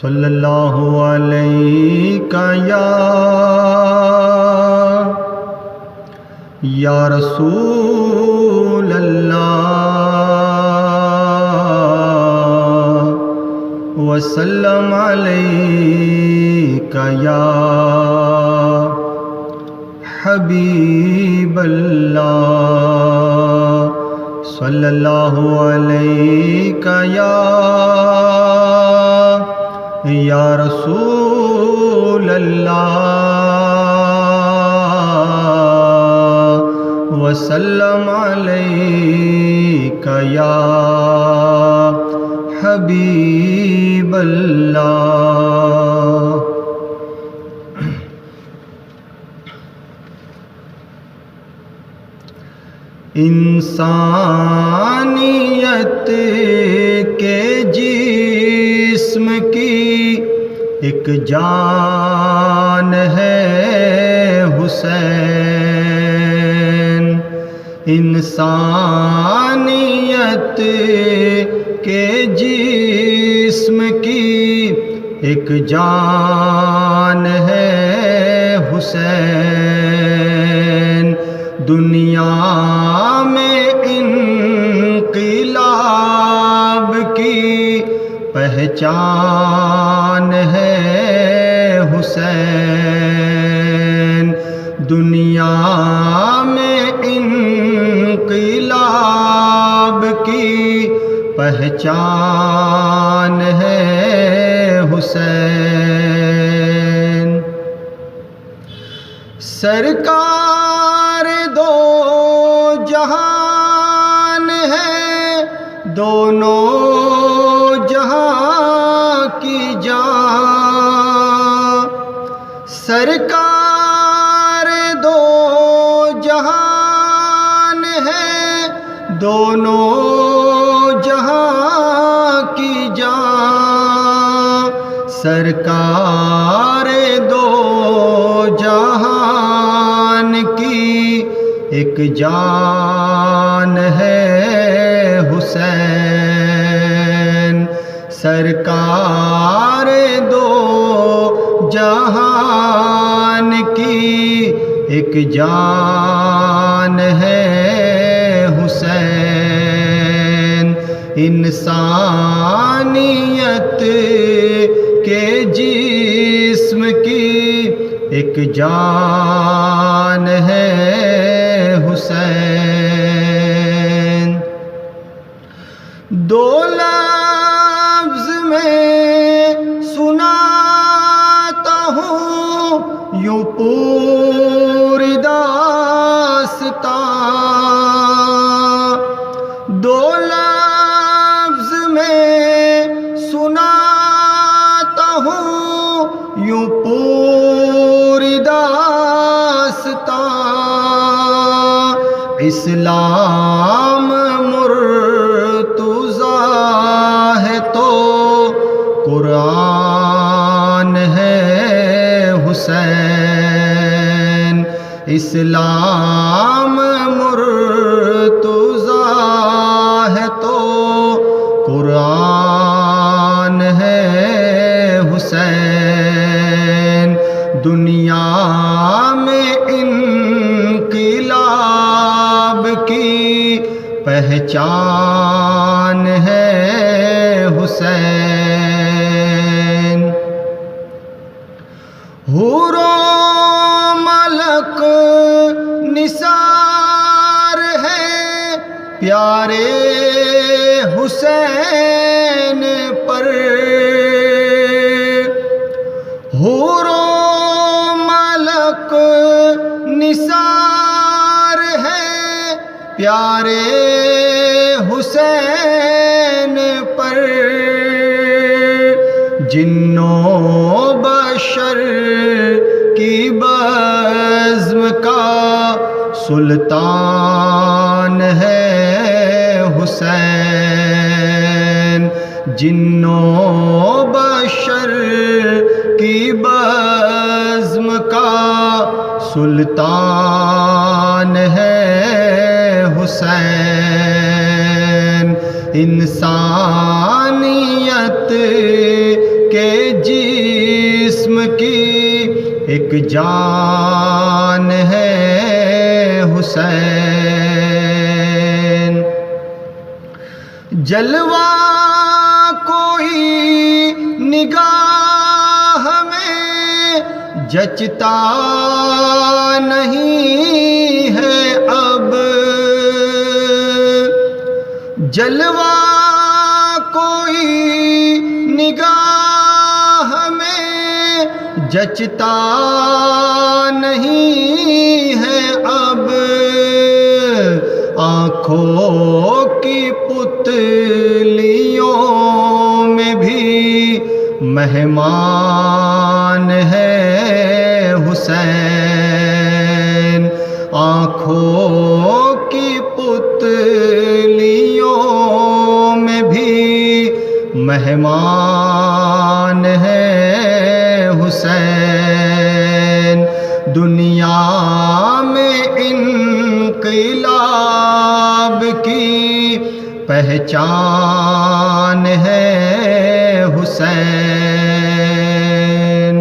صلی اللہ علیہ یا رسول اللہ وسلم علیہ یا حبیب اللہ صلی اللہ علیہ یا رسول اللہ وسلم علیہ یا حبیب اللہ۔ انسانیت کے جسم کی ایک جان ہے حسین، انسانیت کے جسم کی ایک جان ہے حسین، دنیا میں انقلاب کی پہچان ہے حسین، دنیا میں انقلاب کی پہچان ہے حسین۔ سرکار دو جہان ہے، دونوں جہاں کی جان، سرکار دو جہان ہے، دونوں جہاں کی جان، سرکار دو جہان کی ایک جان ہے حسین، سرکار دو جہان کی ایک جان ہے حسین، انسانیت کے جسم کی ایک جان ہے حسین۔ دو لفظ میں سناتا ہوں یوں پوری داستان، دو لفظ میں سناتا ہوں یوں پوری داستان، اسلام مرتضیٰ ہے تو قرآن ہے حسین، اسلام مرتضیٰ ہے تو قرآن ہے حسین، دنیا میں انقلاب کی پہچان ہے حسین، حور و ملک نثار ہے پیارے حسین پر، حور و ملک نثار ہے پیارے حسین پر، جنوں بشر کی بزم کا سلطان ہے حسین، جنوں بشر کی بزم کا سلطان ہے حسین، انسانیت کہ جسم کی ایک جان ہے حسین. جلوہ کوئی نگاہ میں جچتا نہیں ہے اب. جلوہ کوئی نگاہ میں جچتا نہیں ہے اب. آنکھوں کی پتلیوں میں بھی مہمان ہے حسین. آنکھوں کی پتلیوں میں بھی مہمان ہے حسین. دنیا میں انقلاب کی پہچان ہے حسین.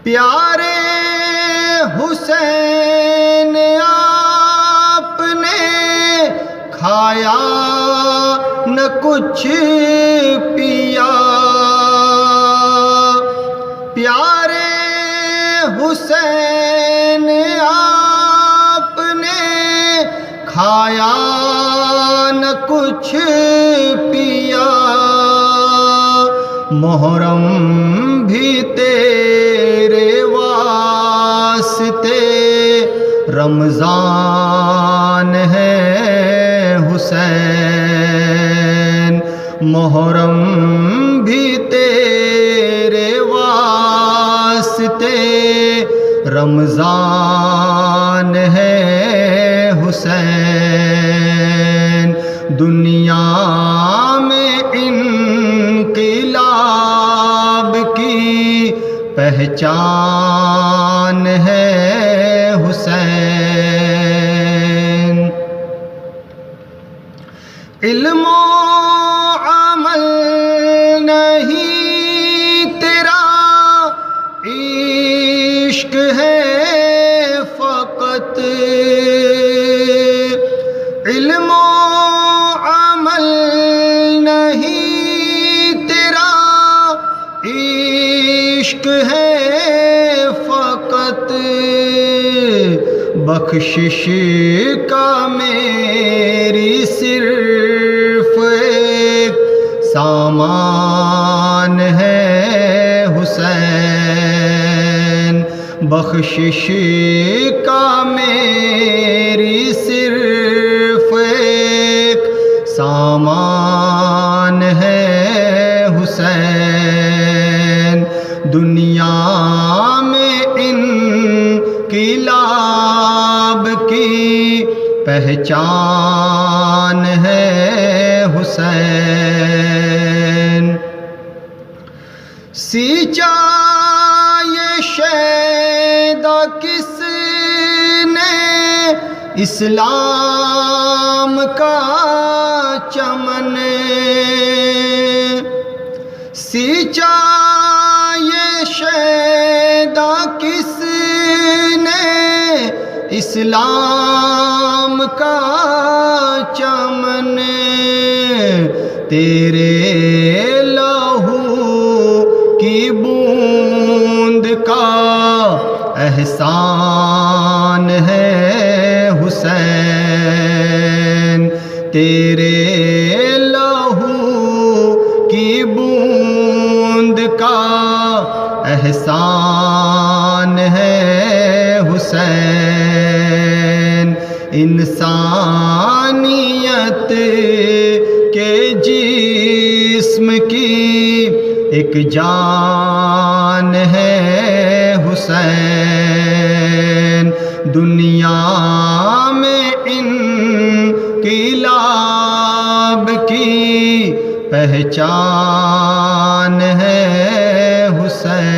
پیارے حسین آپ نے کھایا نہ کچھ پیا. پیارے حسین آپ نے کھایا نہ کچھ پیا. محرم بھی تیرے واسطے رمضان ہے حسین. محرم بھی تیرے واسطے رمضان ہے حسین. دنیا میں انقلاب کی پہچان ہے حسین. علم و عمل نہیں تیرا عشق ہے فقط. علم و عمل نہیں تیرا عشق ہے فقط. بخشش کا میری صرف ایک سامان ہے حسین. بخشش کا میری صرف ایک سامان ہے حسین. دنیا میں انقلاب کی پہچان ہے حسین. سینچا یہ شیدا کس نے اسلام کا چمن. سینچا یہ شیدا کس نے اسلام کا چمن. تیرے لہو کی بوند کا احسان ہے حسین. تیرے لہو کی بوند کا احسان ہے حسین. انسانیت کے جسم کی ایک جان ہے حسین. دنیا میں انقلاب کی پہچان ہے حسین.